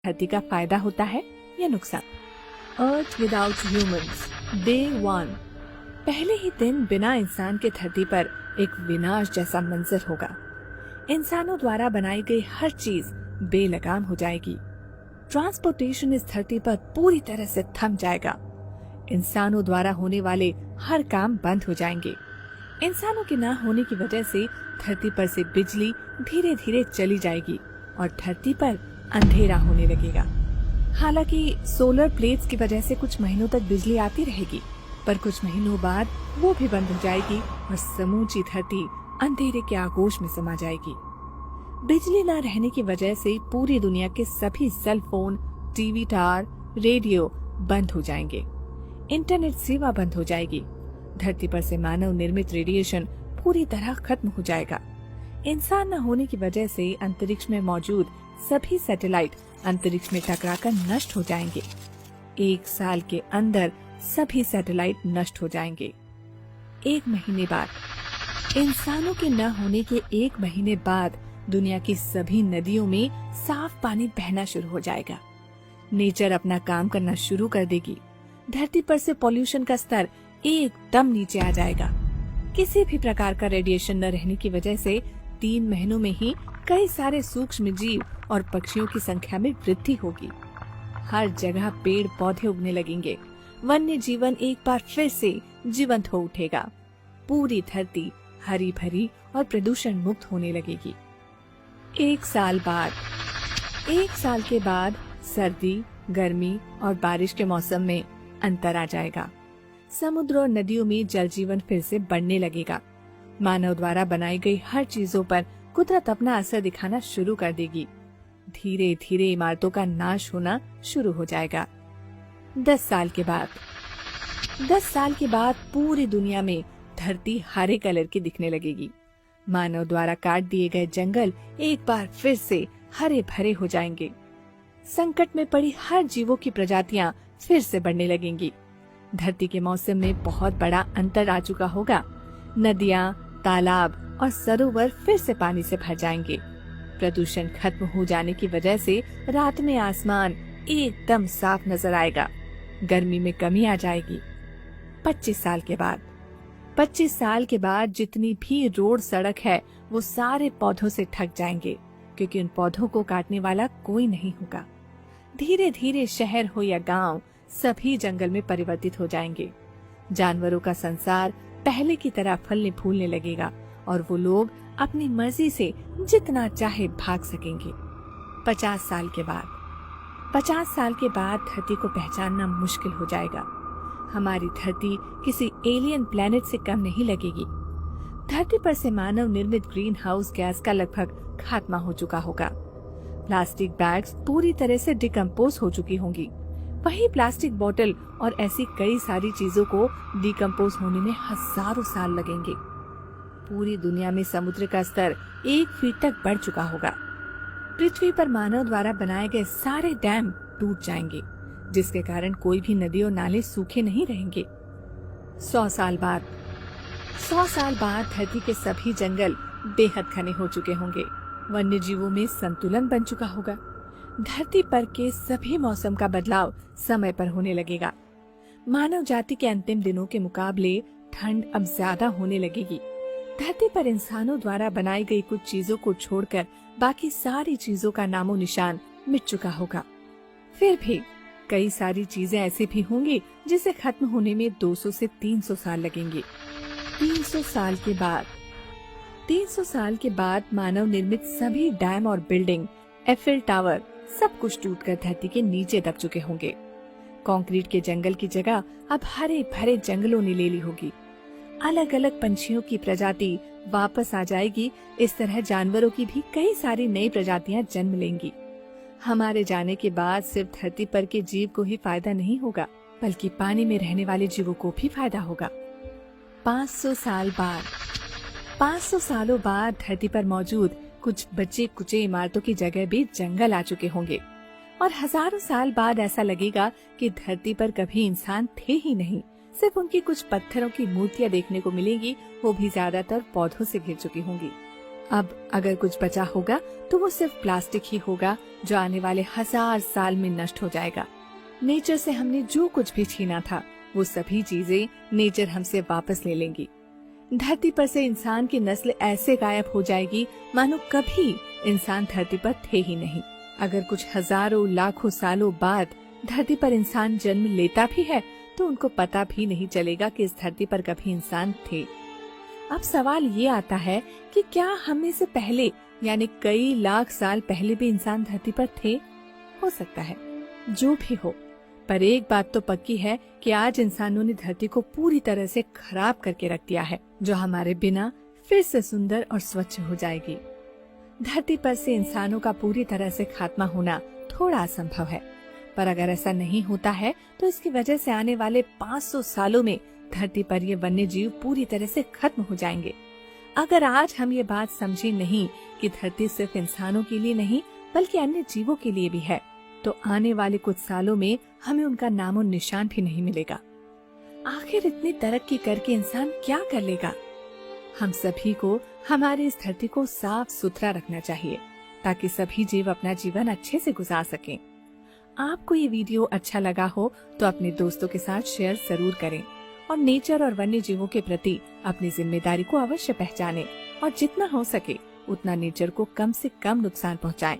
धरती का फायदा होता है या नुकसान। अर्थ विदाउट ह्यूमंस, डे 1। पहले ही दिन बिना इंसान के धरती पर एक विनाश जैसा मंजर होगा। इंसानों द्वारा बनाई गई हर चीज बेलगाम हो जाएगी। ट्रांसपोर्टेशन इस धरती पर पूरी तरह से थम जाएगा। इंसानों द्वारा होने वाले हर काम बंद हो जाएंगे। इंसानों के ना होने की वजह से धरती पर से बिजली धीरे धीरे चली जाएगी और धरती पर अंधेरा होने लगेगा। हालांकि सोलर प्लेट्स की वजह से कुछ महीनों तक बिजली आती रहेगी, पर कुछ महीनों बाद वो भी बंद हो जाएगी और समूची धरती अंधेरे के आगोश में समा जाएगी। बिजली न रहने की वजह से पूरी दुनिया के सभी cell phone, TV tower, radio बंद हो जाएंगे। इंटरनेट सेवा बंद हो जाएगी। धरती पर से मानव निर्मित रेडिएशन पूरी तरह खत्म हो जाएगा। इंसान न होने की वजह से अंतरिक्ष में मौजूद सभी सैटेलाइट अंतरिक्ष में टकराकर नष्ट हो जाएंगे। 1 साल के अंदर सभी सैटेलाइट नष्ट हो जाएंगे। 1 महीने बाद, इंसानों के न होने के 1 महीने बाद दुनिया की सभी नदियों में साफ पानी बहना शुरू हो जाएगा। नेचर अपना काम करना शुरू कर देगी। धरती पर से पॉल्यूशन का स्तर एकदम नीचे आ जाएगा। किसी भी प्रकार का रेडिएशन न रहने की वजह से 3 महीनों में ही कई सारे सूक्ष्म जीव और पक्षियों की संख्या में वृद्धि होगी। हर जगह पेड़ पौधे उगने लगेंगे। वन्य जीवन एक बार फिर से जीवंत हो उठेगा। पूरी धरती हरी भरी और प्रदूषण मुक्त होने लगेगी। 1 साल बाद, 1 साल के बाद सर्दी, गर्मी और बारिश के मौसम में अंतर आ जाएगा। समुद्र और नदियों में जल जीवन फिर से बढ़ने लगेगा। मानव द्वारा बनाई गई हर चीजों पर कुदरत अपना असर दिखाना शुरू कर देगी। धीरे धीरे इमारतों का नाश होना शुरू हो जाएगा। 10 साल के बाद, 10 साल के बाद पूरी दुनिया में धरती हरे कलर की दिखने लगेगी। मानव द्वारा काट दिए गए जंगल एक बार फिर से हरे भरे हो जाएंगे। संकट में पड़ी हर जीवों की प्रजातियां फिर से बढ़ने लगेंगी। धरती के मौसम में बहुत बड़ा अंतर आ चुका होगा। नदियां, तालाब और सरोवर फिर से पानी से भर जाएंगे। प्रदूषण खत्म हो जाने की वजह से रात में आसमान एकदम साफ नजर आएगा। गर्मी में कमी आ जाएगी। 25 साल के बाद, 25 साल के बाद जितनी भी रोड सड़क है वो सारे पौधों से ढक जाएंगे, क्योंकि उन पौधों को काटने वाला कोई नहीं होगा। धीरे धीरे शहर हो या गांव, सभी जंगल में परिवर्तित हो जाएंगे। जानवरों का संसार पहले की तरह फलने फूलने लगेगा और वो लोग अपनी मर्जी से जितना चाहे भाग सकेंगे। 50 साल के बाद, 50 साल के बाद धरती को पहचानना मुश्किल हो जाएगा। हमारी धरती किसी एलियन प्लेनेट से कम नहीं लगेगी। धरती पर से मानव निर्मित ग्रीन हाउस गैस का लगभग खात्मा हो चुका होगा। प्लास्टिक बैग्स पूरी तरह से डिकम्पोज हो चुकी होंगी। वही प्लास्टिक बोतल और ऐसी कई सारी चीजों को डिकम्पोज होने में हजारों साल लगेंगे। पूरी दुनिया में समुद्र का स्तर 1 फीट तक बढ़ चुका होगा। पृथ्वी पर मानव द्वारा बनाए गए सारे डैम टूट जाएंगे, जिसके कारण कोई भी नदी और नाले सूखे नहीं रहेंगे। 100 साल बाद, 100 साल बाद धरती के सभी जंगल बेहद घने हो चुके होंगे। वन्य जीवों में संतुलन बन चुका होगा। धरती पर के सभी मौसम का बदलाव समय पर होने लगेगा। मानव जाति के अंतिम दिनों के मुकाबले ठंड अब ज्यादा होने लगेगी। धरती पर इंसानों द्वारा बनाई गई कुछ चीजों को छोड़कर बाकी सारी चीजों का नामो निशान मिट चुका होगा। फिर भी कई सारी चीजें ऐसी भी होंगी जिसे खत्म होने में 200 से 300 साल लगेंगे। 300 साल के बाद, 300 साल के बाद मानव निर्मित सभी डैम और बिल्डिंग, एफिल टावर सब कुछ टूटकर धरती के नीचे दब चुके होंगे। कंक्रीट के जंगल की जगह अब हरे भरे जंगलों ने ले ली होगी। अलग अलग पंछियों की प्रजाति वापस आ जाएगी। इस तरह जानवरों की भी कई सारी नई प्रजातियां जन्म लेंगी। हमारे जाने के बाद सिर्फ धरती पर के जीव को ही फायदा नहीं होगा, बल्कि पानी में रहने वाले जीवों को भी फायदा होगा। 500 साल बाद, 500 सालों बाद धरती पर मौजूद कुछ बचे कुचे इमारतों की जगह भी जंगल आ चुके होंगे और हजारों साल बाद ऐसा लगेगा कि धरती पर कभी इंसान थे ही नहीं। सिर्फ उनकी कुछ पत्थरों की मूर्तियां देखने को मिलेंगी, वो भी ज्यादातर पौधों से घिर चुकी होंगी। अब अगर कुछ बचा होगा तो वो सिर्फ प्लास्टिक ही होगा जो आने वाले 1000 साल में नष्ट हो जाएगा। नेचर से हमने जो कुछ भी छीना था वो सभी चीजें नेचर हमसे वापस ले लेंगी। धरती पर से इंसान की नस्ल ऐसे गायब हो जाएगी मानो कभी इंसान धरती पर थे ही नहीं। अगर कुछ हजारों लाखों सालों बाद धरती पर इंसान जन्म लेता भी है तो उनको पता भी नहीं चलेगा कि इस धरती पर कभी इंसान थे। अब सवाल ये आता है कि क्या हम में से पहले यानी कई लाख साल पहले भी इंसान धरती पर थे? हो सकता है, जो भी हो, पर एक बात तो पक्की है कि आज इंसानों ने धरती को पूरी तरह से खराब करके रख दिया है, जो हमारे बिना फिर से सुंदर और स्वच्छ हो जाएगी। धरती पर से इंसानों का पूरी तरह से खात्मा होना थोड़ा असंभव है, पर अगर ऐसा नहीं होता है तो इसकी वजह से आने वाले 500 सालों में धरती पर ये वन्य जीव पूरी तरह से खत्म हो जाएंगे। अगर आज हम ये बात समझे नहीं कि धरती सिर्फ इंसानों के लिए नहीं बल्कि अन्य जीवों के लिए भी है, तो आने वाले कुछ सालों में हमें उनका नामो निशान भी नहीं मिलेगा। आखिर इतनी तरक्की करके इंसान क्या कर लेगा? हम सभी को हमारी इस धरती को साफ सुथरा रखना चाहिए ताकि सभी जीव अपना जीवन अच्छे से गुजार सकें। आपको ये वीडियो अच्छा लगा हो तो अपने दोस्तों के साथ शेयर जरूर करें और नेचर और वन्य जीवों के प्रति अपनी जिम्मेदारी को अवश्य पहचानें और जितना हो सके उतना नेचर को कम से कम नुकसान पहुंचाएं